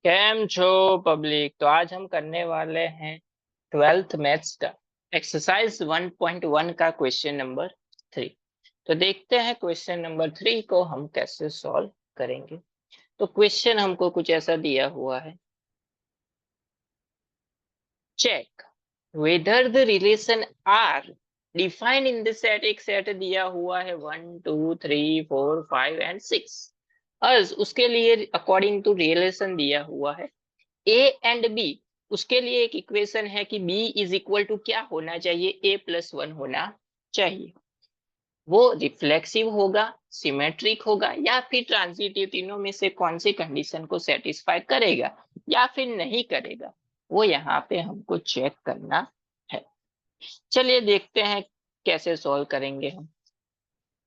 Cam छो public. तो आज हम करने वाले हैं ट्वेल्थ मैथ्स का एक्सरसाइज 1.1 का क्वेश्चन नंबर 3। तो देखते हैं क्वेश्चन नंबर 3 को हम कैसे सॉल्व करेंगे। तो क्वेश्चन हमको कुछ ऐसा दिया हुआ है, check whether the relation are defined in the set. एक सेट दिया हुआ है 1 2 3 4 5 एंड 6। अज उसके लिए अकॉर्डिंग टू रिलेशन दिया हुआ है ए एंड बी। उसके लिए एक इक्वेशन है कि बी इज इक्वल टू क्या होना चाहिए, ए प्लस वन होना चाहिए। वो रिफ्लेक्सिव होगा, सिमेट्रिक होगा या फिर ट्रांजिटिव। तीनों में से कौन सी कंडीशन को सेटिस्फाई करेगा या फिर नहीं करेगा, वो यहाँ पे हमको चेक करना है। चलिए देखते हैं कैसे सॉल्व करेंगे हम।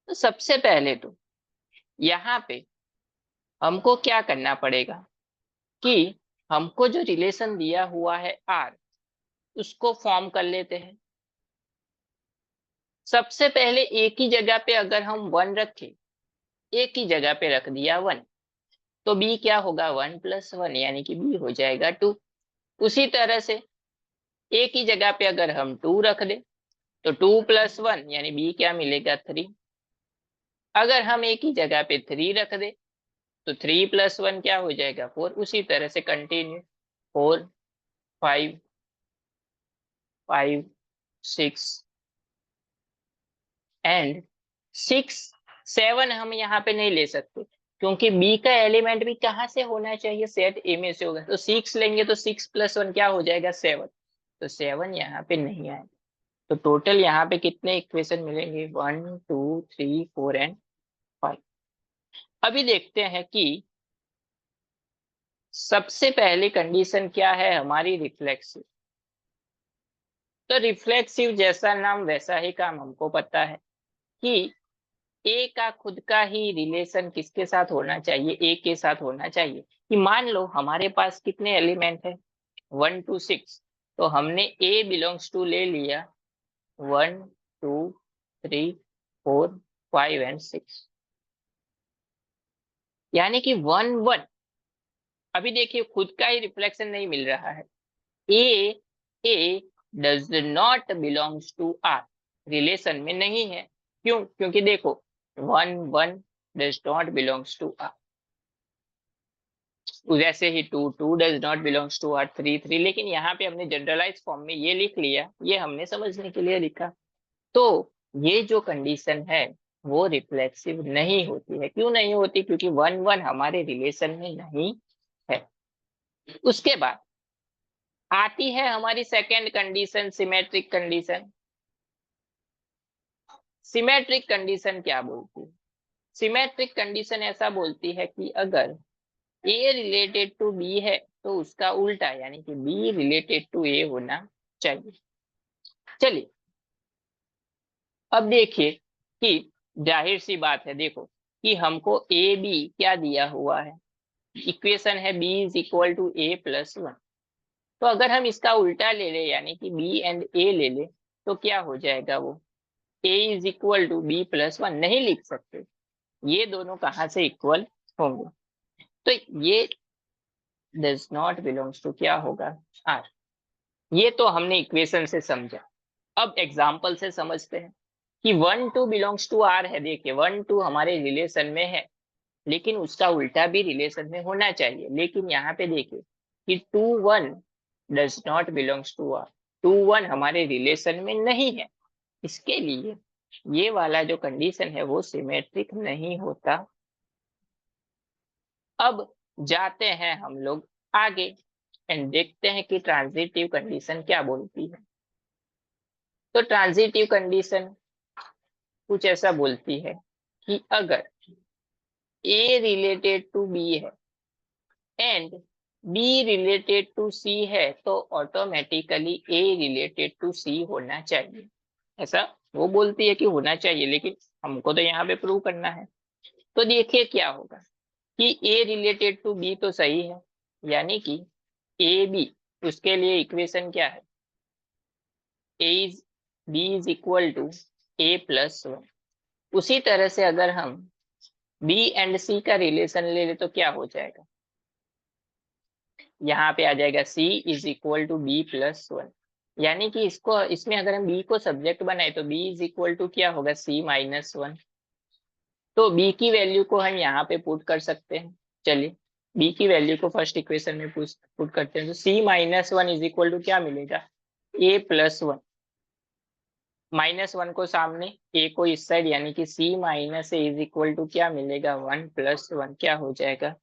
तो सबसे पहले तो यहाँ पे हमको क्या करना पड़ेगा कि हमको जो रिलेशन दिया हुआ है आर, उसको फॉर्म कर लेते हैं। सबसे पहले एक ही जगह पे अगर हम वन रखें, एक ही जगह पे रख दिया वन, तो बी क्या होगा 1 + 1 यानी कि बी हो जाएगा 2। उसी तरह से एक ही जगह पे अगर हम 2 रख दे तो 2 + 1 यानी बी क्या मिलेगा 3। अगर हम एक ही जगह पे 3 रख दे तो 3 + 1 क्या हो जाएगा 4। उसी तरह से कंटिन्यू 4 5 5 6 एंड 6 7 हम यहाँ पे नहीं ले सकते, क्योंकि बी का एलिमेंट भी कहाँ से होना चाहिए, सेट ए में से होगा। तो 6 लेंगे तो 6 + 1 क्या हो जाएगा 7। तो 7 यहाँ पे नहीं आएगा। तो टोटल यहाँ पे कितने इक्वेशन मिलेंगे 1 2 3 4 एंड 5। अभी देखते हैं कि सबसे पहली कंडीशन क्या है हमारी, रिफ्लेक्सिव। तो रिफ्लेक्सिव जैसा नाम वैसा ही काम, हमको पता है कि ए का खुद का ही रिलेशन किसके साथ होना चाहिए, ए के साथ होना चाहिए। कि मान लो हमारे पास कितने एलिमेंट है 1 2 6, तो हमने ए बिलोंग्स टू ले लिया 1 2 3 4 5 एंड 6, यानी कि 1 1। अभी देखिए खुद का ही रिफ्लेक्शन नहीं मिल रहा है। A A does not belongs to R, relation में नहीं है। क्यों? क्योंकि देखो 1 1 does not belongs to R, वैसे ही 2 2 does not belongs to R, 3 3। लेकिन यहाँ पे हमने जनरलाइज फॉर्म में ये लिख लिया, ये हमने समझने के लिए लिखा। तो ये जो कंडीशन है वो रिफ्लेक्सिव नहीं होती है। क्यों नहीं होती? क्योंकि 1 1 हमारे रिलेशन में नहीं है। उसके बाद आती है हमारी second condition, symmetric condition. Symmetric condition क्या बोलती है? सिमेट्रिक कंडीशन ऐसा बोलती है कि अगर ए रिलेटेड टू बी है तो उसका उल्टा यानी कि बी रिलेटेड टू ए होना चाहिए। चलिए अब देखिए कि जाहिर सी बात है, देखो कि हमको ए बी क्या दिया हुआ है, इक्वेशन है B is equal to A plus one. तो अगर हम इसका उल्टा ले ले यानी कि बी एंड ए ले ले तो क्या हो जाएगा, वो A is equal to B plus one नहीं लिख सकते। ये दोनों कहाँ से इक्वल होंगे? तो ये डज नॉट बिलोंग्स टू क्या होगा आर। ये तो हमने इक्वेशन से समझा। अब एग्जाम्पल से समझते हैं कि 1 2 बिलोंग्स टू आर है। देखिए 1 2 हमारे रिलेशन में है, लेकिन उसका उल्टा भी रिलेशन में होना चाहिए। लेकिन यहाँ पे देखिए कि 2 1 does not belongs to R, 2 1 हमारे रिलेशन में नहीं है। इसके लिए ये वाला जो कंडीशन है वो सिमेट्रिक नहीं होता। अब जाते हैं हम लोग आगे एंड देखते हैं कि ट्रांजिटिव कंडीशन क्या बोलती है। तो ट्रांजिटिव कंडीशन कुछ ऐसा बोलती है कि अगर ए रिलेटेड टू बी है एंड बी रिलेटेड टू सी है तो ऑटोमेटिकली ए रिलेटेड टू सी होना चाहिए। ऐसा वो बोलती है कि होना चाहिए, लेकिन हमको तो यहाँ पे प्रूव करना है। तो देखिए क्या होगा कि ए रिलेटेड टू बी तो सही है, यानी कि ए बी, उसके लिए इक्वेशन क्या है, A is B is equal to A plus one. उसी तरह से अगर हम बी एंड सी का रिलेशन ले ले तो क्या हो जाएगा, यहाँ पे आ जाएगा C is equal to B plus 1, यानी कि इसको इसमें अगर हम B को सब्जेक्ट बनाए तो B इज इक्वल टू क्या होगा, C माइनस 1। तो B की वैल्यू को हम यहाँ पे पुट कर सकते हैं। चलिए B की वैल्यू को फर्स्ट इक्वेशन में पुट करते हैं, तो C minus 1 is equal to क्या मिलेगा, A प्लस 1। माइनस 1 को सामने, A को इस साइड, यानी कि C minus A is equal to क्या मिलेगा, 1 प्लस 1 क्या हो जाएगा।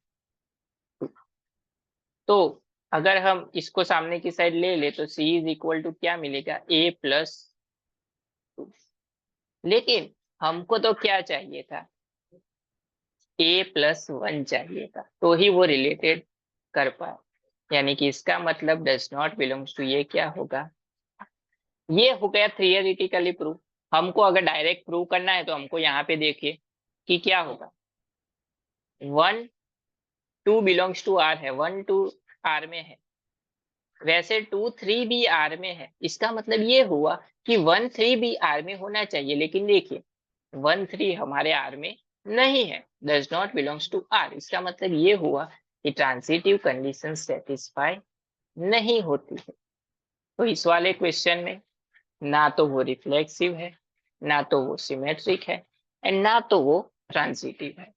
तो अगर हम इसको सामने की साइड ले ले तो C इज इक्वल टू क्या मिलेगा, A प्लस 2। लेकिन हमको तो क्या चाहिए था, A प्लस 1 चाहिए था, तो ही वो रिलेटेड कर पाए, यानी कि इसका मतलब डज नॉट बिलोंग्स टू, ये क्या होगा, ये हो गया थियरिटिकली प्रूफ। हमको अगर डायरेक्ट प्रूव करना है तो हमको यहाँ पे देखिए कि क्या होगा, 1 2 बिलोंग्स टू आर है, 1 2 आर में है, वैसे 2 3 भी आर में है, इसका मतलब ये हुआ कि 1 3 भी आर में होना चाहिए, लेकिन देखिए 1 3 हमारे आर में नहीं है, does not belongs to R, इसका मतलब ये हुआ कि ट्रांजिटिव कंडीशन सेटिस्फाई नहीं होती है। तो इस वाले क्वेश्चन में ना तो वो रिफ्लेक्सिव है, ना तो वो सिमेट्रिक है, एंड ना तो वो ट्रांजिटिव है।